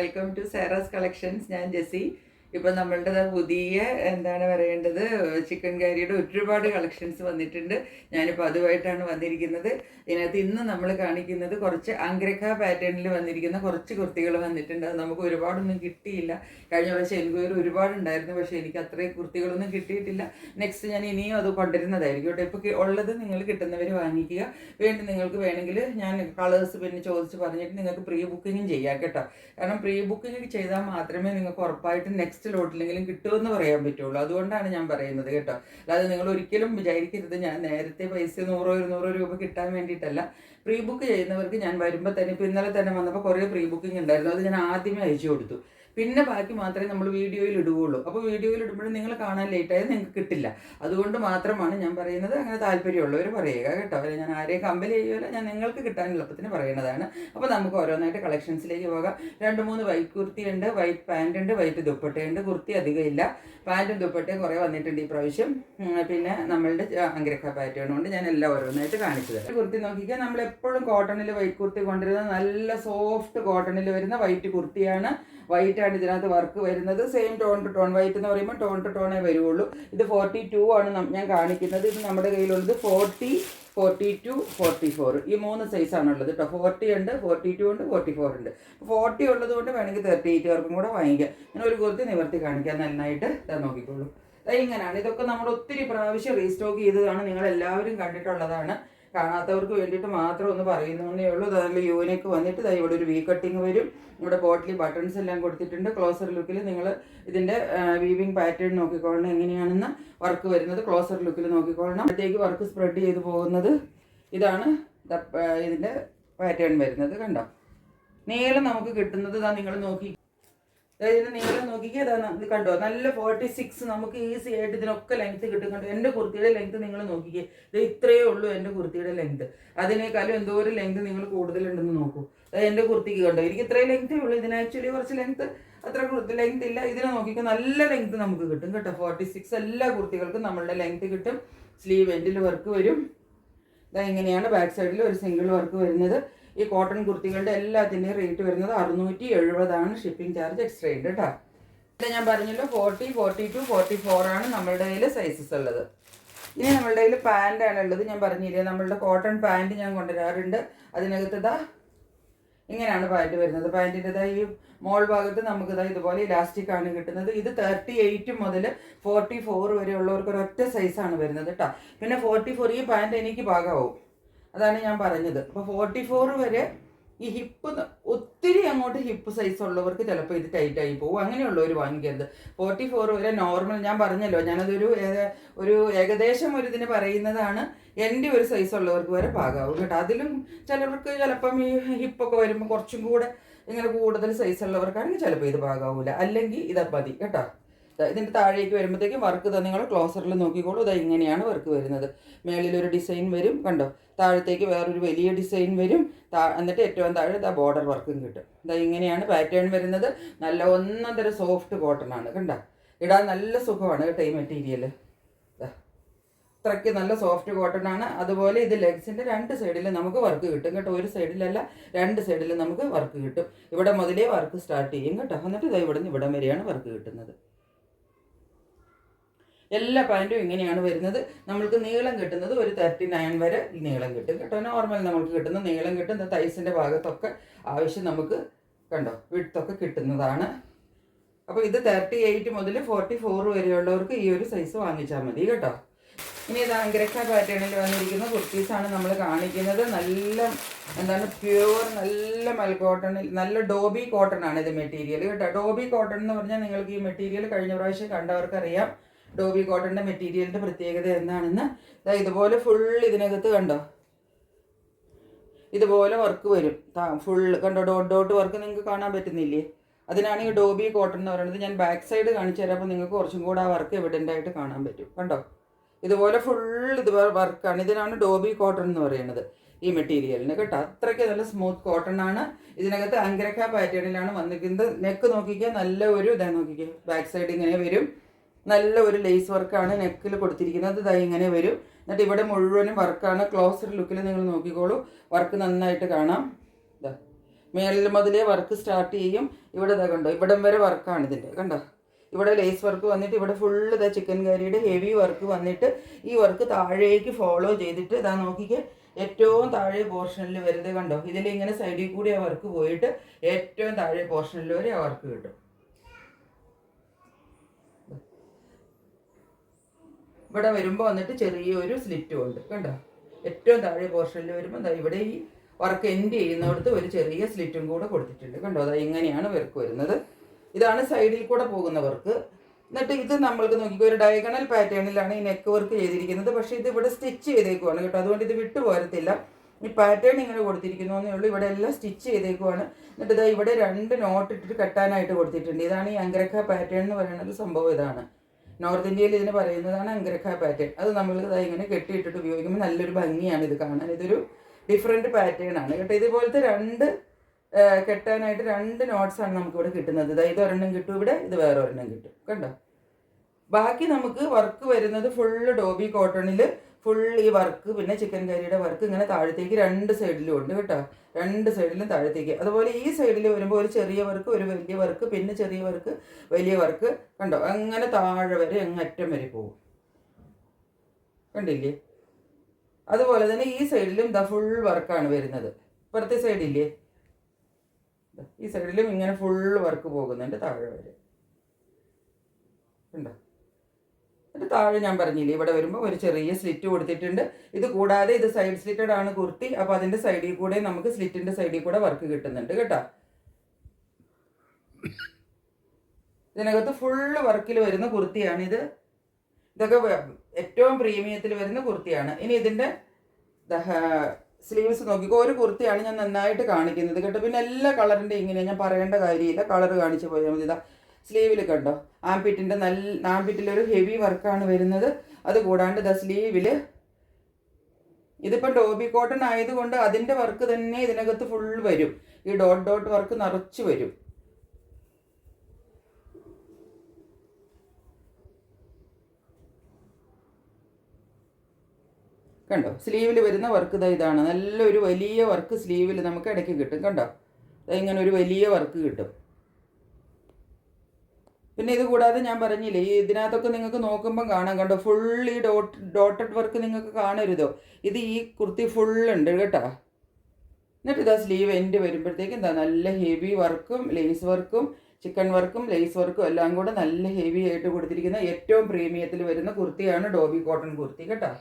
Welcome to Sara's collections. ഞാൻ ജെസി. ഇപ്പം നമ്മളുടെ പുതിയ എന്താണ് പറയേണ്ടത്, ചിക്കൻ കറിയുടെ ഒരുപാട് കളക്ഷൻസ് വന്നിട്ടുണ്ട്. ഞാനിപ്പോൾ അതുമായിട്ടാണ് വന്നിരിക്കുന്നത്. ഇതിനകത്ത് ഇന്ന് നമ്മൾ കാണിക്കുന്നത് കുറച്ച് അങ്ക്രഖ പാറ്റേണിൽ വന്നിരിക്കുന്ന കുറച്ച് കുർത്തികൾ വന്നിട്ടുണ്ട്. അത് നമുക്ക് ഒരുപാടൊന്നും കിട്ടിയില്ല. കഴിഞ്ഞ പ്രാവശ്യം എൻക്വയറി ഒരുപാടുണ്ടായിരുന്നു, പക്ഷേ എനിക്ക് അത്രയും കുർത്തികളൊന്നും കിട്ടിയിട്ടില്ല. നെക്സ്റ്റ് ഞാൻ ഇനിയും അത് കൊണ്ടുവരുന്നതായിരിക്കും കേട്ടോ. ഇപ്പോൾ ഉള്ളത് നിങ്ങൾ കിട്ടുന്നവർ വാങ്ങിക്കുക. നിങ്ങൾക്ക് വേണമെങ്കിൽ ഞാൻ കളേഴ്സ് പിന്നെ ചോദിച്ച് പറഞ്ഞിട്ട് നിങ്ങൾക്ക് പ്രീ ബുക്കിങ്ങും ചെയ്യാം കേട്ടോ. കാരണം പ്രീ ബുക്കിംഗ് ചെയ്താൽ മാത്രമേ നിങ്ങൾക്ക് ഉറപ്പായിട്ട് നെക്സ്റ്റ് ലോട്ടിലെങ്കിലും കിട്ടുമെന്ന് പറയാൻ പറ്റുള്ളൂ. അതുകൊണ്ടാണ് ഞാൻ പറയുന്നത് കേട്ടോ. അല്ലാതെ നിങ്ങൾ ഒരിക്കലും വിചാരിക്കരുത് ഞാൻ നേരത്തെ പൈസ 100-200 രൂപ കിട്ടാൻ വേണ്ടിയിട്ടല്ല. പ്രീ ബുക്ക് ചെയ്യുന്നവർക്ക് ഞാൻ വരുമ്പോൾ തന്നെ, ഇപ്പോൾ ഇന്നലെ തന്നെ വന്നപ്പോൾ കുറേ പ്രീ ബുക്കിംഗ് ഉണ്ടായിരുന്നു. അത് ഞാൻ ആദ്യമേ അയച്ചു കൊടുത്തു. പിന്നെ ബാക്കി മാത്രമേ നമ്മൾ വീഡിയോയിൽ ഇടുകയുള്ളൂ. അപ്പോൾ വീഡിയോയിൽ ഇടുമ്പോഴും നിങ്ങൾ കാണാൻ ലേറ്റായാൽ നിങ്ങൾക്ക് കിട്ടില്ല. അതുകൊണ്ട് മാത്രമാണ് ഞാൻ പറയുന്നത്. അങ്ങനെ താല്പര്യമുള്ളവർ പറയുക കേട്ടോ. ഞാൻ ആരെയും കമ്പൽ ചെയ്യുകയല്ല, ഞാൻ നിങ്ങൾക്ക് കിട്ടാൻ എളുപ്പത്തിന് പറയുന്നതാണ്. അപ്പോൾ നമുക്ക് ഓരോന്നായിട്ട് കളക്ഷൻസിലേക്ക് പോകാം. 2-3 വൈറ്റ് കുർത്തി ഉണ്ട്, വൈറ്റ് പാൻറ് ഉണ്ട്, വൈറ്റ് ദുപ്പട്ടയുണ്ട്. കുർത്തി അധികം ഇല്ല, പാൻറ്റും ദുപ്പട്ടയും കുറേ വന്നിട്ടുണ്ട് ഈ പ്രാവശ്യം. പിന്നെ നമ്മളുടെ അങ്ക്രഖ പാറ്റേൺ കൊണ്ട് ഞാൻ എല്ലാം ഓരോന്നായിട്ട് കാണിച്ചു തരാം. കുർത്തി നോക്കിക്കാൻ നമ്മളെപ്പോഴും കോട്ടണിൽ വൈറ്റ് കുർത്തി കൊണ്ടുവരുന്നത് നല്ല സോഫ്റ്റ് കോട്ടണിൽ വരുന്ന വൈറ്റ് കുർത്തിയാണ്. വൈറ്റ് ആണ് ഇതിനകത്ത് വർക്ക് വരുന്നത്. Same tone to tone. White എന്ന് പറയുമ്പോൾ ടോൺ ടു ടോണേ വരുള്ളൂ. ഇത് 42 ആണ് ഞാൻ കാണിക്കുന്നത്. ഇത് നമ്മുടെ കയ്യിലുള്ളത് 40, 42, 44 ഈ 3 സൈസാണുള്ളത് കേട്ടോ. 40 ഉണ്ട്, 42 ഉണ്ട്, 44 ഉണ്ട്. 40 ഉള്ളത് കൊണ്ട് വേണമെങ്കിൽ 38 പേർക്കും കൂടെ വാങ്ങിക്കാം. ഞാൻ ഒരു കുർത്തി നിവർത്തി കാണിക്കാം, നന്നായിട്ട് നോക്കിക്കോളൂ. ഇങ്ങനെയാണ്. ഇതൊക്കെ നമ്മൾ ഒത്തിരി പ്രാവശ്യം റീസ്റ്റോക്ക് ചെയ്തതാണ്, നിങ്ങളെല്ലാവരും കണ്ടിട്ടുള്ളതാണ്. കാണാത്തവർക്ക് വേണ്ടിയിട്ട് മാത്രം ഒന്ന് പറയുന്നേ ഉള്ളൂ. നല്ല യൂണിക്ക് വന്നിട്ട് ഇവിടെ ഒരു വി കട്ടിങ് വരും. ഇവിടെ ബോട്ടിൽ ബട്ടൺസ് എല്ലാം കൊടുത്തിട്ടുണ്ട്. ക്ലോസർ ലുക്കിൽ നിങ്ങൾ ഇതിൻ്റെ വീവിങ് പാറ്റേൺ നോക്കിക്കൊള്ളണം, എങ്ങനെയാണെന്ന് വർക്ക് വരുന്നത് ക്ലോസർ ലുക്കിൽ നോക്കിക്കൊള്ളണം. അപ്പോഴത്തേക്ക് വർക്ക് സ്പ്രെഡ് ചെയ്ത് പോകുന്നത് ഇതാണ് ഇതിൻ്റെ പാറ്റേൺ വരുന്നത്. കണ്ടോ, നീളം നമുക്ക് കിട്ടുന്നത് ഇതാ, നിങ്ങൾ നോക്കി ഇതിന് നീളം നോക്കിക്കുക. ഇത് കണ്ടോ, നല്ല 46 നമുക്ക് ഈസി ആയിട്ട് ഇതിനൊക്കെ ലെങ്ത്ത് കിട്ടും. കണ്ടോ, എൻ്റെ കുർത്തിയുടെ ലെങ്ത്ത് നിങ്ങൾ നോക്കിക്കേ. ഇത് ഇത്രയേ ഉള്ളൂ എൻ്റെ കുർത്തിയുടെ ലെങ്ത്ത്. അതിനേക്കാളും എന്തോരം ലെങ്ത്ത് നിങ്ങൾ കൂടുതലുണ്ടെന്ന് നോക്കൂ. എൻ്റെ കുർത്തിക്ക് കണ്ടോ, എനിക്ക് ഇത്രയും ലെങ്ത്തേ ഉള്ളൂ. ഇതിന് ആക്ച്വലി കുറച്ച് ലെങ്ത്ത്, അത്ര ലെങ്ത്ത് ഇല്ല. ഇതിനെ നോക്കിക്കോ, നല്ല ലെങ്ത്ത് നമുക്ക് കിട്ടും കേട്ടോ. 46 എല്ലാ കുർത്തികൾക്കും നമ്മളുടെ ലെങ്ത്ത് കിട്ടും. സ്ലീവ് എൻഡിൽ വർക്ക് വരും. ഇങ്ങനെയാണ് ബാക്ക് സൈഡിൽ ഒരു സിംഗിൾ വർക്ക് വരുന്നത്. ഈ കോട്ടൺ കുർത്തികളുടെ എല്ലാത്തിൻ്റെയും റേറ്റ് വരുന്നത് 670 ആണ്. ഷിപ്പിംഗ് ചാർജ് എക്സ്ട്രാ ഉണ്ട് കേട്ടോ. പിന്നെ ഞാൻ പറഞ്ഞല്ലോ 40, 42, 44 ആണ് നമ്മളുടെ കയ്യിൽ സൈസസ് ഉള്ളത്. ഇനി നമ്മളുടെ കയ്യിൽ പാൻറ്റാണ് ഉള്ളത്. ഞാൻ പറഞ്ഞില്ലേ, നമ്മളുടെ കോട്ടൺ പാൻറ്റ് ഞാൻ കൊണ്ടുവരാറുണ്ട്. അതിനകത്ത് ഇങ്ങനെയാണ് പാൻറ്റ് വരുന്നത്. പാൻറ്റിൻ്റെ ഈ മോൾ ഭാഗത്ത് നമുക്ക് ഇതുപോലെ ഇലാസ്റ്റിക് ആണ് കിട്ടുന്നത്. ഇത് 38 മുതൽ 44 വരെ ഉള്ളവർക്ക് ഒരൊറ്റ സൈസാണ് വരുന്നത് കേട്ടോ. പിന്നെ 44 ഈ പാൻറ്റ് എനിക്ക് പാകമാവും, അതാണ് ഞാൻ പറഞ്ഞത്. അപ്പോൾ 44 വരെ ഈ ഹിപ്പ് ഒത്തിരി അങ്ങോട്ട് ഹിപ്പ് സൈസ് ഉള്ളവർക്ക് ചിലപ്പോൾ ഇത് ടൈറ്റായി പോകും. അങ്ങനെയുള്ളവർ വാങ്ങിക്കരുത്. 44 വരെ നോർമൽ, ഞാൻ പറഞ്ഞല്ലോ, ഞാനതൊരു ഏകദേശം ഒരു ഇതിന് പറയുന്നതാണ്. എൻ്റെ ഒരു സൈസ് ഉള്ളവർക്ക് വരെ പാകാവും കേട്ടോ. അതിലും ചിലവർക്ക് ചിലപ്പം ഈ ഹിപ്പൊക്കെ വരുമ്പോൾ കുറച്ചും കൂടെ ഇങ്ങനെ കൂടുതൽ സൈസ് ഉള്ളവർക്കാണെങ്കിൽ ചിലപ്പോൾ ഇത് പാകാവില്ല. അല്ലെങ്കിൽ ഇത് മതി കേട്ടോ. ഇതിൻ്റെ താഴേക്ക് വരുമ്പോഴത്തേക്കും വർക്ക് നിങ്ങൾ ക്ലോസറിൽ നോക്കിക്കോളൂ. ഇങ്ങനെയാണ് വർക്ക് വരുന്നത്. മേളിലൊരു ഡിസൈൻ വരും, കണ്ടോ. താഴത്തേക്ക് വേറൊരു വലിയ ഡിസൈൻ വരും. എന്നിട്ട് ഏറ്റവും താഴെ ബോർഡർ വർക്കും കിട്ടും. ഇങ്ങനെയാണ് പാറ്റേൺ വരുന്നത്. നല്ല ഒന്നര സോഫ്റ്റ് കോട്ടൺ ആണ്, കണ്ടോ. ഇടാൻ നല്ല സുഖമാണ് കേട്ടോ ഈ മെറ്റീരിയൽ. അത്രയ്ക്ക് നല്ല സോഫ്റ്റ് കോട്ടൺ ആണ്. അതുപോലെ ഇത് ലെഗ്സിൻ്റെ 2 സൈഡിൽ നമുക്ക് വർക്ക് കിട്ടും കേട്ടോ. ഒരു സൈഡിലല്ല, 2 സൈഡിൽ നമുക്ക് വർക്ക് കിട്ടും. ഇവിടെ മുതലേ വർക്ക് സ്റ്റാർട്ട് ചെയ്യും കേട്ടോ. എന്നിട്ട് ഇവിടെ നിന്ന് ഇവിടം വരെയാണ് വർക്ക് കിട്ടുന്നത്. എല്ലാ പാൻറ്റും ഇങ്ങനെയാണ് വരുന്നത്. നമ്മൾക്ക് നീളം കിട്ടുന്നത് ഒരു 39 വരെ നീളം കിട്ടും കേട്ടോ. നോർമൽ നമുക്ക് കിട്ടുന്ന നീളം കിട്ടും. തൈസിൻ്റെ ഭാഗത്തൊക്കെ ആവശ്യം നമുക്ക് കണ്ടോ വിഡ്ത്തൊക്കെ കിട്ടുന്നതാണ്. അപ്പോൾ ഇത് 38 മുതൽ 44 വരെയുള്ളവർക്ക് ഈ ഒരു സൈസ് വാങ്ങിച്ചാൽ മതി കേട്ടോ. ഇനി ഇത് അങ്ക്രഖ പാറ്റേണിൽ വന്നിരിക്കുന്ന കുർത്തീസാണ് നമ്മൾ കാണിക്കുന്നത്. നല്ല പ്യുവർ നല്ല മൽക്കോട്ടണിൽ നല്ല ഡോബി കോട്ടൺ ആണ് ഇത് മെറ്റീരിയൽ കേട്ടോ. ഡോബി കോട്ടൺ എന്ന് പറഞ്ഞാൽ നിങ്ങൾക്ക് ഈ മെറ്റീരിയൽ കഴിഞ്ഞ പ്രാവശ്യം കണ്ടവർക്കറിയാം. ഡോബി കോട്ടൻ്റെ മെറ്റീരിയലിൻ്റെ പ്രത്യേകത എന്താണെന്ന്. ഇതുപോലെ ഫുൾ ഇതിനകത്ത് കണ്ടോ, ഇതുപോലെ വർക്ക് വരും. ഫുൾ കണ്ടോ, ഡോട്ട് വർക്ക് നിങ്ങൾക്ക് കാണാൻ പറ്റുന്നില്ലേ? അതിനാണ് ഈ ഡോബി കോട്ടൺ എന്ന് പറയുന്നത്. ഞാൻ ബാക്ക് സൈഡ് കാണിച്ചു തരാം, അപ്പോൾ നിങ്ങൾക്ക് കുറച്ചും കൂടെ ആ വർക്ക് എവിഡൻ്റ് ആയിട്ട് കാണാൻ പറ്റും. കണ്ടോ, ഇതുപോലെ ഫുൾ ഇതുപോലെ വർക്കാണ്. ഇതിനാണ് ഡോബി കോട്ടൺ എന്ന് പറയുന്നത് ഈ മെറ്റീരിയലിന് കേട്ടോ. അത്രയ്ക്ക് നല്ല സ്മൂത്ത് കോട്ടൺ ആണ്. ഇതിനകത്ത് അങ്ക്രഖ പാറ്റേണിലാണ് വന്നിരിക്കുന്നത്. നെക്ക് നോക്കിക്കുക, നല്ല ഒരു നോക്കിക്കുക, ബാക്ക് സൈഡ് ഇങ്ങനെ വരും. നല്ല ഒരു ലേസ് വർക്കാണ് നെക്കിൽ കൊടുത്തിരിക്കുന്നത്. ഇങ്ങനെ വരും. എന്നിട്ട് ഇവിടെ മുഴുവനും വർക്കാണ്. ക്ലോസർ ലുക്കിൽ നിങ്ങൾ നോക്കിക്കോളൂ, വർക്ക് നന്നായിട്ട് കാണാം. മേളിൽ മുതലേ വർക്ക് സ്റ്റാർട്ട് ചെയ്യും. ഇവിടെ ഇതാ കണ്ടോ, ഇവിടം വരെ വർക്കാണ് ഇതിൻ്റെ, കണ്ടോ. ഇവിടെ ലേസ് വർക്ക് വന്നിട്ട് ഇവിടെ ഫുള്ള് ഇതാ ചിക്കൻ കറിയുടെ ഹെവി വർക്ക് വന്നിട്ട് ഈ വർക്ക് താഴേക്ക് ഫോളോ ചെയ്തിട്ട് ഇതാ നോക്കിക്കേ, ഏറ്റവും താഴെ പോർഷനിൽ വരുന്നത് കണ്ടോ. ഇതിലിങ്ങനെ സൈഡിൽ കൂടി ആ വർക്ക് പോയിട്ട് ഏറ്റവും താഴെ പോർഷനിൽ വരെ ആ വർക്ക് കിട്ടും. ഇവിടെ വരുമ്പോൾ വന്നിട്ട് ചെറിയൊരു സ്ലിറ്റും ഉണ്ട്, കണ്ടോ. ഏറ്റവും താഴെ പോർഷനിൽ വരുമ്പോൾ എന്താ ഇവിടെ ഈ വർക്ക് എൻഡ് ചെയ്യുന്നിടത്ത് ഒരു ചെറിയ സ്ലിറ്റും കൂടെ കൊടുത്തിട്ടുണ്ട്, കണ്ടോ. അതാ ഇങ്ങനെയാണ് വർക്ക് വരുന്നത്. ഇതാണ് സൈഡിൽ കൂടെ പോകുന്ന വർക്ക്. എന്നിട്ട് ഇത് നമ്മൾക്ക് നോക്കിക്കോ, ഒരു ഡയഗണൽ പാറ്റേണിലാണ് ഈ നെക്ക് വർക്ക് ചെയ്തിരിക്കുന്നത്. പക്ഷേ ഇത് ഇവിടെ സ്റ്റിച്ച് ചെയ്തേക്കുവാണ് കേട്ടോ, അതുകൊണ്ട് ഇത് വിട്ടു പോരത്തില്ല. ഈ പാറ്റേൺ ഇങ്ങനെ കൊടുത്തിരിക്കുന്നു എന്നേ ഉള്ളൂ. ഇവിടെ എല്ലാം സ്റ്റിച്ച് ചെയ്തേക്കുവാണ്. എന്നിട്ട് ഇതാ ഇവിടെ 2 നോട്ട് ഇട്ടിട്ട് കെട്ടാനായിട്ട് കൊടുത്തിട്ടുണ്ട്. ഇതാണ് ഈ അങ്കരഖ പാറ്റേൺ എന്ന് പറയുന്നത് സംഭവം. ഇതാണ് നോർത്ത് ഇന്ത്യയിൽ ഇതിന് പറയുന്നതാണ് അങ്കരഖ പാറ്റേൺ. അത് നമ്മൾ ഇതാ ഇങ്ങനെ കെട്ടിയിട്ടിട്ട് ഉപയോഗിക്കുമ്പോൾ നല്ലൊരു ഭംഗിയാണ് ഇത് കാണാൻ. ഇതൊരു ഡിഫറെൻറ്റ് പാറ്റേൺ ആണ് കേട്ടോ. ഇതുപോലത്തെ 2 കെട്ടാനായിട്ട് 2 നോട്ട്സാണ് നമുക്കിവിടെ കിട്ടുന്നത്. ഇത് ഒരെണ്ണം കിട്ടും, ഇവിടെ ഇത് വേറെ ഒരെണ്ണം കിട്ടും, കണ്ടോ. ബാക്കി നമുക്ക് വർക്ക് വരുന്നത് ഫുള്ള് ഡോബി കോട്ടണിൽ ഫുൾ ഈ വർക്ക്, പിന്നെ ചിക്കൻ കറിയുടെ വർക്ക് ഇങ്ങനെ താഴത്തേക്ക് 2 സൈഡിലും ഉണ്ട് കേട്ടോ. 2 സൈഡിലും താഴത്തേക്ക്. അതുപോലെ ഈ സൈഡിൽ വരുമ്പോൾ ഒരു ചെറിയ വർക്ക്, ഒരു വലിയ വർക്ക്, പിന്നെ ചെറിയ വർക്ക്, വലിയ വർക്ക്, കണ്ടോ. അങ്ങനെ താഴെ വരെ അങ്ങറ്റം വരെ പോകും, കണ്ടില്ലേ. അതുപോലെ തന്നെ ഈ സൈഡിലും ദ ഫുൾ വർക്കാണ് വരുന്നത്. ഇപ്പുറത്തെ സൈഡില്ലേ, ഈ സൈഡിലും ഇങ്ങനെ ഫുൾ വർക്ക് പോകുന്നുണ്ട് താഴെ വരെ, ഉണ്ടോ. എന്നിട്ട് താഴെ ഞാൻ പറഞ്ഞില്ലേ, ഇവിടെ വരുമ്പോൾ ഒരു ചെറിയ സ്ലിറ്റ് കൊടുത്തിട്ടുണ്ട്. ഇത് കൂടാതെ ഇത് സൈഡ് സ്ലിറ്റഡ് ആണ് കുർത്തി. അപ്പോൾ അതിൻ്റെ സൈഡിൽ കൂടെ നമുക്ക് സ്ലിറ്റിൻ്റെ സൈഡിൽ കൂടെ വർക്ക് കിട്ടുന്നുണ്ട് കേട്ടോ. ഇതിനകത്ത് ഫുള്ള് വർക്കിൽ വരുന്ന കുർത്തിയാണിത്. ഇതൊക്കെ ഏറ്റവും പ്രീമിയത്തിൽ വരുന്ന കുർത്തിയാണ്. ഇനി ഇതിൻ്റെ സ്ലീവ്സ് നോക്കിക്കോ. ഒരു കുർത്തിയാണ് ഞാൻ നന്നായിട്ട് കാണിക്കുന്നത് കേട്ടോ. പിന്നെ എല്ലാ കളറിൻ്റെ ഇങ്ങനെ ഞാൻ പറയേണ്ട കാര്യമില്ല, കളർ കാണിച്ച് പോയാൽ മതി. ഇതാ സ്ലീവിൽ കണ്ടോ, ആംപിറ്റിലൊരു ഹെവി വർക്കാണ് വരുന്നത്. അത് കൂടാണ്ട് ഇതാ സ്ലീവിൽ ഇതിപ്പം ഡോബി കോട്ടൺ ആയതുകൊണ്ട് അതിൻ്റെ വർക്ക് തന്നെ ഇതിനകത്ത് ഫുൾ വരും. ഈ ഡോട്ട് ഡോട്ട് വർക്ക് നിറച്ച് വരും. കണ്ടോ, സ്ലീവിൽ വരുന്ന വർക്ക് ഇതാണ്. നല്ലൊരു വലിയ വർക്ക് സ്ലീവിൽ നമുക്ക് ഇടയ്ക്ക് കിട്ടും, കണ്ടോ. ഇങ്ങനെ ഒരു വലിയ വർക്ക് കിട്ടും. പിന്നെ ഇത് കൂടാതെ ഞാൻ പറഞ്ഞില്ലേ, ഈ ഇതിനകത്തൊക്കെ നിങ്ങൾക്ക് നോക്കുമ്പം കാണാം, കണ്ടോ, ഫുൾ ഈ ഡോട്ടഡ് വർക്ക് നിങ്ങൾക്ക് കാണരുതോ. ഇത് ഈ കുർത്തി ഫുള്ളുണ്ട് കേട്ടോ. എന്നിട്ട് ഇതാ സ്ലീവ് എൻഡ് വരുമ്പോഴത്തേക്ക് എന്താ നല്ല ഹെവി വർക്കും ലേസ് വർക്കും ചിക്കൻ വർക്കും ലേസ് വർക്കും എല്ലാം കൂടെ നല്ല ഹെവി ആയിട്ട് കൊടുത്തിരിക്കുന്ന ഏറ്റവും പ്രീമിയത്തിൽ വരുന്ന കുർത്തിയാണ് ഡോബി കോട്ടൺ കുർത്തി കേട്ടോ.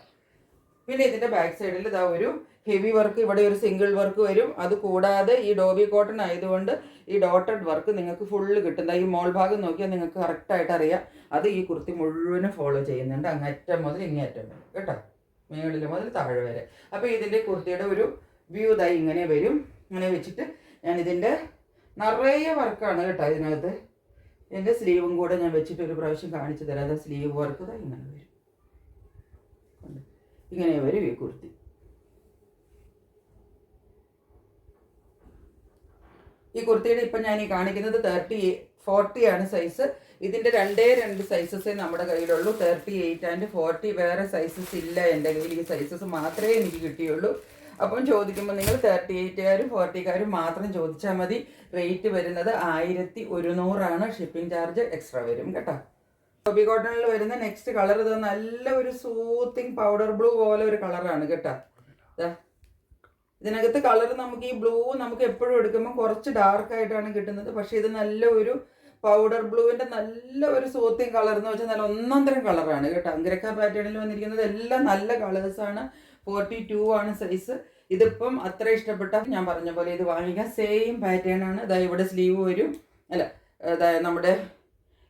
പിന്നെ ഇതിൻ്റെ ബാക്ക് സൈഡിൽ ഇതാ ഒരു ഹെവി വർക്ക്, ഇവിടെ ഒരു സിംഗിൾ വർക്ക് വരും. അത് കൂടാതെ ഈ ഡോബി കോട്ടൺ ആയതുകൊണ്ട് ഈ ഡോട്ടഡ് വർക്ക് നിങ്ങൾക്ക് ഫുള്ള് കിട്ടുന്ന ഈ മോൾ ഭാഗം നോക്കിയാൽ നിങ്ങൾക്ക് കറക്റ്റായിട്ട് അറിയാം. അത് ഈ കുർത്തി മുഴുവനും ഫോളോ ചെയ്യുന്നുണ്ട്, അങ്ങറ്റം മുതൽ ഇങ്ങേറ്റം വരെ കേട്ടോ, മേളിൽ മുതൽ താഴെ വരെ. അപ്പോൾ ഇതിൻ്റെ കുർത്തിയുടെ ഒരു വ്യൂ ഇതായി ഇങ്ങനെ വരും. ഇങ്ങനെ വെച്ചിട്ട് ഞാൻ ഇതിൻ്റെ നിറയെ വർക്കാണ് കേട്ടോ ഇതിനകത്ത്. ഇതിൻ്റെ സ്ലീവും കൂടെ ഞാൻ വെച്ചിട്ട് ഒരു പ്രാവശ്യം കാണിച്ചു തരാം. അത് സ്ലീവ് വർക്ക് ഇതാ ഇങ്ങനെ വരും, ഇങ്ങനെ വരും ഈ കുർത്തി. ഈ കുർത്തിയുടെ ഇപ്പം ഞാൻ ഈ കാണിക്കുന്നത് 40 ആണ് സൈസ്. ഇതിൻ്റെ 2 സൈസസേ നമ്മുടെ കയ്യിലുള്ളൂ, 38 ആൻഡ് 40. വേറെ സൈസസ് ഇല്ല എൻ്റെ കയ്യിൽ. ഈ സൈസസ് മാത്രമേ എനിക്ക് കിട്ടിയുള്ളൂ. അപ്പം ചോദിക്കുമ്പോൾ നിങ്ങൾ 38കാരും 40കാരും മാത്രം ചോദിച്ചാൽ മതി. റേറ്റ് വരുന്നത് 1100 ഷിപ്പിംഗ് ചാർജ് എക്സ്ട്രാ വരും കേട്ടോ. ഡോബി കോട്ടണിൽ വരുന്ന നെക്സ്റ്റ് കളർ ഇത് നല്ല ഒരു സൂത്തിങ് പൗഡർ ബ്ലൂ പോലെ ഒരു കളറാണ് കേട്ടോ. ഇതിനകത്ത് കളർ നമുക്ക് ഈ ബ്ലൂ നമുക്ക് എപ്പോഴും എടുക്കുമ്പോൾ കുറച്ച് ഡാർക്കായിട്ടാണ് കിട്ടുന്നത്. പക്ഷേ ഇത് നല്ല ഒരു പൗഡർ ബ്ലൂവിൻ്റെ നല്ല ഒരു സൂത്തിങ് കളർ എന്ന് വെച്ചാൽ നല്ല ഒന്നാന്തരം കളറാണ് കേട്ടോ. അങ്കരക്ക പാറ്റേണിൽ വന്നിരിക്കുന്നത് എല്ലാം നല്ല കളേഴ്സാണ്. 42 ആണ് സൈസ്. ഇതിപ്പം അത്ര ഇഷ്ടപ്പെട്ട ഞാൻ പറഞ്ഞ പോലെ ഇത് വാങ്ങിക്കാം. സെയിം പാറ്റേൺ ആണ്. ഇതാ ഇവിടെ സ്ലീവ് വരും, അല്ല നമ്മുടെ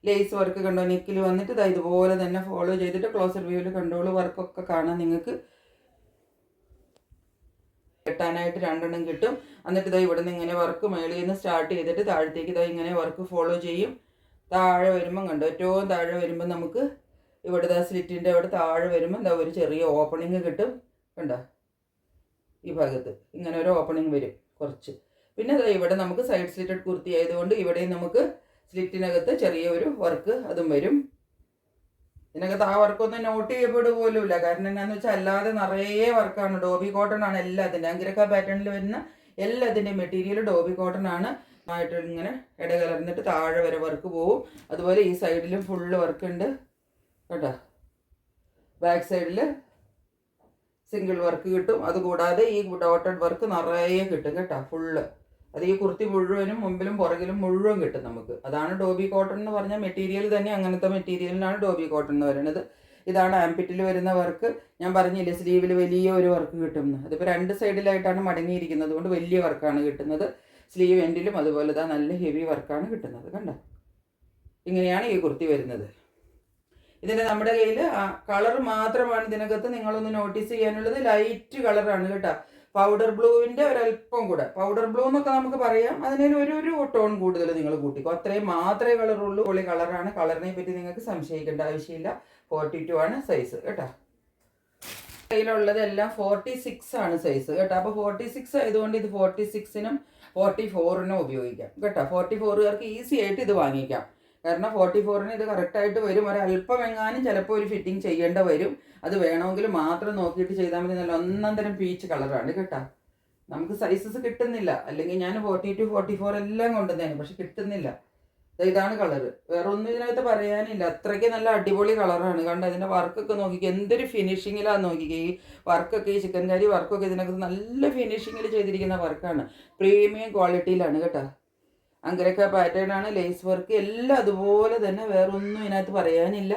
ലേസ് വർക്ക് കണ്ടോ, നെക്കിൽ വന്നിട്ട് ഇതാ ഇതുപോലെ തന്നെ ഫോളോ ചെയ്തിട്ട് ക്ലോസർ വ്യൂവിൽ കണ്ടോളൂ. വർക്കൊക്കെ കാണാൻ നിങ്ങൾക്ക് കെട്ടാനായിട്ട് 2 കിട്ടും. എന്നിട്ട് ഇതാ ഇവിടെ നിന്ന് ഇങ്ങനെ വർക്ക് മേളിൽ നിന്ന് സ്റ്റാർട്ട് ചെയ്തിട്ട് താഴത്തേക്ക് ഇതാ ഇങ്ങനെ വർക്ക് ഫോളോ ചെയ്യും. താഴെ വരുമ്പം കണ്ടോ, ഏറ്റവും താഴെ വരുമ്പോൾ നമുക്ക് ഇവിടെ ഇതാ സ്ലിറ്റിൻ്റെ അവിടെ താഴെ വരുമ്പോൾ എന്താ ഒരു ചെറിയ ഓപ്പണിങ് കിട്ടും, കണ്ടോ. ഈ ഭാഗത്ത് ഇങ്ങനെ ഒരു ഓപ്പണിങ് വരും കുറച്ച്. പിന്നെ അതാ ഇവിടെ നമുക്ക് സൈഡ് സ്ലിറ്റഡ് കുർത്തി ആയതുകൊണ്ട് ഇവിടെയും നമുക്ക് സ്ലിറ്റിനകത്ത് ചെറിയ ഒരു വർക്ക് അതും വരും. ഇതിനകത്ത് ആ വർക്കൊന്നും നോട്ട് ചെയ്യപ്പെടുക പോലുമില്ല. കാരണം എന്താണെന്ന് വെച്ചാൽ അല്ലാതെ നിറയെ വർക്കാണ്. ഡോബി കോട്ടൺ ആണ് എല്ലാത്തിൻ്റെ. അങ്കിരക്ക പാറ്റേണിൽ വരുന്ന എല്ലാത്തിൻ്റെ മെറ്റീരിയൽ ഡോബി കോട്ടൺ ആണ്. ആയിട്ട് ഇങ്ങനെ ഇടകലർന്നിട്ട് താഴെ വരെ വർക്ക് പോവും. അതുപോലെ ഈ സൈഡിലും ഫുള്ള് വർക്ക് ഉണ്ട് കേട്ടോ. ബാക്ക് സൈഡിൽ സിംഗിൾ വർക്ക് കിട്ടും. അതുകൂടാതെ ഈ ഡോട്ടഡ് വർക്ക് നിറയെ കിട്ടും കേട്ടോ, ഫുള്ള്. അത് ഈ കുർത്തി മുഴുവനും മുമ്പിലും പുറകിലും മുഴുവൻ കിട്ടും നമുക്ക്. അതാണ് ഡോബി കോട്ടൺ എന്ന് പറഞ്ഞ മെറ്റീരിയൽ തന്നെ. അങ്ങനത്തെ മെറ്റീരിയലിനാണ് ഡോബി കോട്ടൺ എന്ന് പറയുന്നത്. ഇതാണ് ആംപിറ്റിൽ വരുന്ന വർക്ക്. ഞാൻ പറഞ്ഞില്ലേ സ്ലീവിൽ വലിയ ഒരു വർക്ക് കിട്ടുമെന്ന്. അതിപ്പോൾ 2 സൈഡിലായിട്ടാണ് മടങ്ങിയിരിക്കുന്നത് കൊണ്ട് വലിയ വർക്കാണ് കിട്ടുന്നത്. സ്ലീവ് എൻഡിലും അതുപോലെ തന്നെ നല്ല ഹെവി വർക്കാണ് കിട്ടുന്നത്. കണ്ടോ, ഇങ്ങനെയാണ് ഈ കുർത്തി വരുന്നത്. ഇതിന് നമ്മുടെ കയ്യിൽ കളർ മാത്രമാണ് ഇതിനകത്ത് നിങ്ങളൊന്ന് നോട്ടീസ് ചെയ്യാനുള്ളത്. ലൈറ്റ് കളറാണ് കേട്ടോ. പൗഡർ ബ്ലൂവിൻ്റെ ഒരല്പം കൂടെ, പൗഡർ ബ്ലൂ എന്നൊക്കെ നമുക്ക് പറയാം, അതിനൊരു ഒരു ടോൺ കൂടുതൽ നിങ്ങൾ കൂട്ടിക്കോ. അത്രയും മാത്രമേ കളറുള്ളൂ. പൊളി കളറാണ്. കളറിനെ പറ്റി നിങ്ങൾക്ക് സംശയിക്കേണ്ട ആവശ്യമില്ല. 42 ആണ് സൈസ് കേട്ടോ. കയ്യിലുള്ളത് എല്ലാം 46 ആണ് സൈസ് കേട്ടോ. അപ്പോൾ 46 ആയതുകൊണ്ട് ഇത് 46നും 44നും ഉപയോഗിക്കാം കേട്ടോ. 44കാർക്ക് ഈസി ആയിട്ട് ഇത് വാങ്ങിക്കാം. കാരണം 44ന് ഇത് കറക്റ്റായിട്ട് വരും. ഒരല്പം എങ്ങാനും ചിലപ്പോൾ ഒരു ഫിറ്റിംഗ് ചെയ്യേണ്ട വരും. അത് വേണമെങ്കിൽ മാത്രം നോക്കിയിട്ട് ചെയ്താൽ മതി. നല്ല ഒന്നാം തരം പീച്ച് കളറാണ് കേട്ടോ. നമുക്ക് സൈസസ് കിട്ടുന്നില്ല. അല്ലെങ്കിൽ ഞാൻ 42, 44 എല്ലാം കൊണ്ടുവന്നേനെ, പക്ഷെ കിട്ടുന്നില്ല. ഇതാണ് കളറ്. വേറെ ഒന്നും ഇതിനകത്ത് പറയാനില്ല. അത്രയ്ക്ക് നല്ല അടിപൊളി കളറാണ്. കണ്ട് അതിൻ്റെ വർക്കൊക്കെ നോക്കിക്കുക, എന്തൊരു ഫിനിഷിങ്ങിലാന്ന് നോക്കിക്കുക. ഈ വർക്കൊക്കെ, ഈ ചിക്കൻ കറി വർക്കൊക്കെ ഇതിനകത്ത് നല്ല ഫിനിഷിങ്ങിൽ ചെയ്തിരിക്കുന്ന വർക്കാണ്. പ്രീമിയം ക്വാളിറ്റിയിലാണ് കേട്ടോ. അങ്കരക്ക പാറ്റേൺ ആണ്, ലേസ് വർക്ക് എല്ലാം അതുപോലെ തന്നെ. വേറെ ഒന്നും ഇതിനകത്ത് പറയാനില്ല.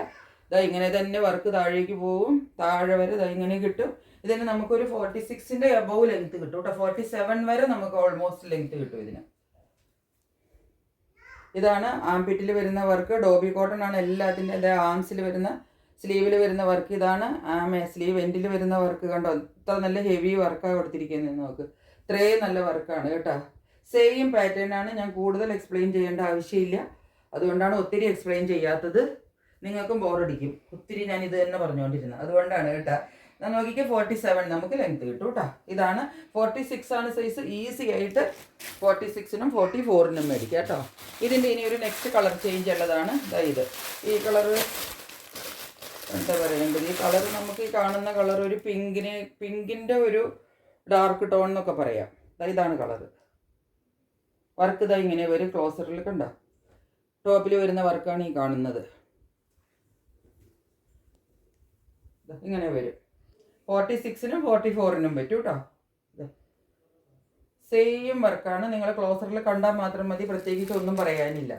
ഇതാ ഇങ്ങനെ തന്നെ വർക്ക് താഴേക്ക് പോവും. താഴെ വരെ ഇതാ ഇങ്ങനെ കിട്ടും. ഇതിന് നമുക്കൊരു 46ൻ്റെ അബവ് ലെങ്ത്ത് കിട്ടും കേട്ടോ. 47 വരെ നമുക്ക് ഓൾമോസ്റ്റ് ലെങ്ത്ത് കിട്ടും ഇതിന്. ഇതാണ് ആംപിറ്റിൽ വരുന്ന വർക്ക്. ഡോബി കോട്ടൺ ആണ് എല്ലാത്തിൻ്റെ. അതായത് ആംസിൽ വരുന്ന, സ്ലീവിൽ വരുന്ന വർക്ക് ഇതാണ്. സ്ലീവ് എൻഡിൽ വരുന്ന വർക്ക് കണ്ടോ, ഇത്ര നല്ല ഹെവി വർക്കാണ് കൊടുത്തിരിക്കുന്നത്. നോക്ക്, ഇത്രയും നല്ല വർക്കാണ് കേട്ടോ. സെയിം പാറ്റേൺ ആണ്. ഞാൻ കൂടുതൽ എക്സ്പ്ലെയിൻ ചെയ്യേണ്ട ആവശ്യമില്ല. അതുകൊണ്ടാണ് ഒത്തിരി എക്സ്പ്ലെയിൻ ചെയ്യാത്തത്. നിങ്ങൾക്കും ബോറടിക്കും ഒത്തിരി ഞാൻ ഇത് തന്നെ പറഞ്ഞുകൊണ്ടിരുന്നത്. അതുകൊണ്ടാണ് കേട്ടോ. നോക്കിക്ക് 47 നമുക്ക് ലെങ്ത് കിട്ടും കേട്ടോ. ഇതാണ് 46 ആണ് സൈസ്. ഈസി ആയിട്ട് 46നും 44നും മേടിക്കാം കേട്ടോ. ഇതിൻ്റെ ഇനി ഒരു നെക്സ്റ്റ് കളർ ചേഞ്ച് ഉള്ളതാണ് ഇത്. ഈ കളറ് എന്താ പറയേണ്ടത്, ഈ കളർ നമുക്ക് ഈ കാണുന്ന കളർ ഒരു പിങ്കിൻ്റെ ഒരു ഡാർക്ക് ടോൺ എന്നൊക്കെ പറയാം. ഇതാണ് കളറ്. വർക്ക് ഇതാ ഇങ്ങനെ വരും. ക്ലോസറിൽ കണ്ടോ, ടോപ്പിൽ വരുന്ന വർക്കാണ് ഈ കാണുന്നത്. ഇങ്ങനെ വരും. 46നും 44നും പറ്റും കേട്ടോ. സെയിം വർക്കാണ്. നിങ്ങൾ ക്ലോസറിൽ കണ്ടാൽ മാത്രം മതി, പ്രത്യേകിച്ച് ഒന്നും പറയാനില്ല.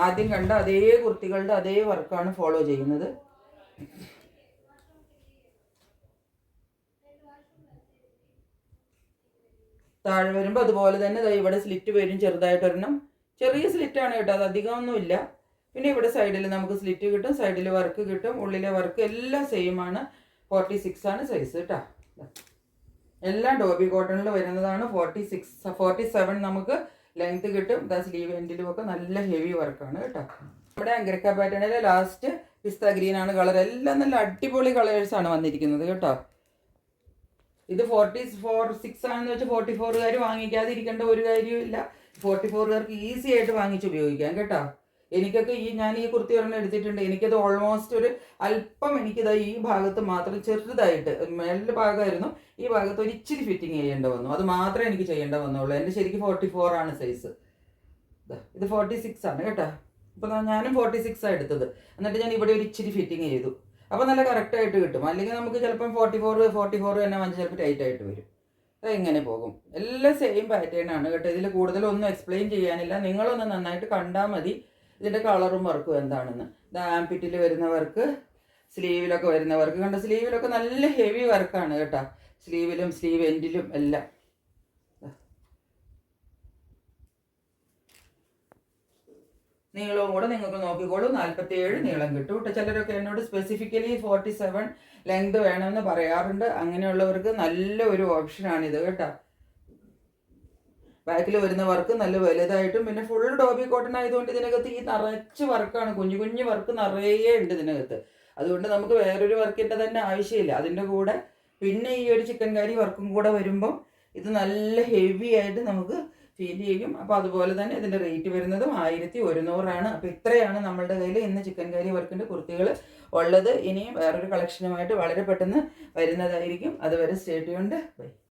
ആദ്യം കണ്ട അതേ കുർത്തികളുടെ അതേ വർക്കാണ് ഫോളോ ചെയ്യുന്നത്. താഴെ വരുമ്പോൾ അതുപോലെ തന്നെ ഇവിടെ സ്ലിറ്റ് വരും. ചെറുതായിട്ടൊരെണ്ണം, ചെറിയ സ്ലിറ്റാണ് കേട്ടോ, അത് അധികമൊന്നുമില്ല. പിന്നെ ഇവിടെ സൈഡിൽ നമുക്ക് സ്ലിറ്റ് കിട്ടും, സൈഡിൽ വർക്ക് കിട്ടും, ഉള്ളിലെ വർക്ക് എല്ലാം സെയിം ആണ്. 46 ആണ് സൈസ് കേട്ടോ. എല്ലാം ഡോബി കോട്ടണിൽ വരുന്നതാണ്. 47 നമുക്ക് ലെങ്ത് കിട്ടും. സ്ലീവ് എൻഡിലും ഒക്കെ നല്ല ഹെവി വർക്കാണ് കേട്ടോ. നമ്മുടെ അങ്കരക്ക പാറ്റേണിലെ ലാസ്റ്റ് പിസ്ത ഗ്രീൻ ആണ് കളർ. എല്ലാം നല്ല അടിപൊളി കളേഴ്സാണ് വന്നിരിക്കുന്നത് കേട്ടോ. ഇത് 46 ആണെന്ന് വെച്ചാൽ 44കാർ വാങ്ങിക്കാതിരിക്കേണ്ട ഒരു കാര്യമില്ല. 44കാർക്ക് ഈസി ആയിട്ട് വാങ്ങിച്ച് ഉപയോഗിക്കാം കേട്ടോ. എനിക്കൊക്കെ ഞാൻ ഈ കുർത്തി ഒരെണ്ണം എടുത്തിട്ടുണ്ട്. എനിക്കത് ഓൾമോസ്റ്റ് ഒരു അല്പം, എനിക്കിത് ഈ ഭാഗത്ത് മാത്രം ചെറുതായിട്ട്, മേളിൻ്റെ ഭാഗമായിരുന്നു, ഈ ഭാഗത്ത് ഒരു ഇച്ചിരി ഫിറ്റിങ് ചെയ്യേണ്ട വന്നു. അത് മാത്രമേ എനിക്ക് ചെയ്യേണ്ട വന്നുള്ളൂ. എൻ്റെ ശരിക്കും 44 ആണ് സൈസ്. ഇത് 46 ആണ് കേട്ടോ. അപ്പോൾ ഞാനും 46 ആണ് എടുത്തത്. എന്നിട്ട് ഞാൻ ഇവിടെ ഒരു ഇച്ചിരി ഫിറ്റിങ് ചെയ്തു. അപ്പോൾ നല്ല കറക്റ്റായിട്ട് കിട്ടും. അല്ലെങ്കിൽ നമുക്ക് ചിലപ്പം 44 തന്നെ വാങ്ങിച്ച് ചിലപ്പോൾ ടൈറ്റായിട്ട് വരും. ഇങ്ങനെ പോകും. എല്ലാം സെയിം പാറ്റേൺ ആണ് കേട്ടോ. ഇതിൽ കൂടുതലൊന്നും എക്സ്പ്ലെയിൻ ചെയ്യാനില്ല. നിങ്ങളൊന്ന് നന്നായിട്ട് കണ്ടാൽ മതി ഇതിൻ്റെ കളറും വർക്കും എന്താണെന്ന്. ഇത് ആംപിറ്റിൽ വരുന്ന വർക്ക്, സ്ലീവിലൊക്കെ വരുന്ന വർക്ക് കണ്ടോ. സ്ലീവിലൊക്കെ നല്ല ഹെവി വർക്കാണ് കേട്ടോ. സ്ലീവിലും സ്ലീവ് എൻഡിലും എല്ലാം. നീളവും കൂടെ നിങ്ങൾക്ക് നോക്കിക്കോളൂ. 47 നീളം കിട്ടും കേട്ടോ. ചിലരൊക്കെ എന്നോട് സ്പെസിഫിക്കലി 47 ലെങ്ത് വേണമെന്ന് പറയാറുണ്ട്. അങ്ങനെയുള്ളവർക്ക് നല്ല ഒരു ഓപ്ഷനാണിത് കേട്ടോ. ബാക്കിൽ വരുന്ന വർക്ക് നല്ല വലുതായിട്ടും, പിന്നെ ഫുൾ ഡോബി കോട്ടൺ ആയതുകൊണ്ട് ഇതിനകത്ത് ഈ നിറച്ച് വർക്കാണ്. കുഞ്ഞു കുഞ്ഞു വർക്ക് നിറയെ ഉണ്ട് ഇതിനകത്ത്. അതുകൊണ്ട് നമുക്ക് വേറൊരു വർക്കിൻ്റെ തന്നെ ആവശ്യമില്ല. അതിൻ്റെ കൂടെ പിന്നെ ഈ ഒരു ചിക്കൻ കറി വർക്കും കൂടെ വരുമ്പം ഇത് നല്ല ഹെവി ആയിട്ട് നമുക്ക് ഫീൽ ചെയ്യും. അപ്പോൾ അതുപോലെ തന്നെ ഇതിൻ്റെ റേറ്റ് വരുന്നതും 1100 ആണ്. അപ്പോൾ ഇത്രയാണ് നമ്മളുടെ കയ്യിൽ ഇന്ന് ചിക്കൻ കറി വർക്കിൻ്റെ കുർത്തികൾ ഉള്ളത്. ഇനിയും വേറൊരു കളക്ഷനുമായിട്ട് വളരെ പെട്ടെന്ന് വരുന്നതായിരിക്കും. അതുവരെ സ്റ്റേ ട്യൂൺഡ്. ബൈ.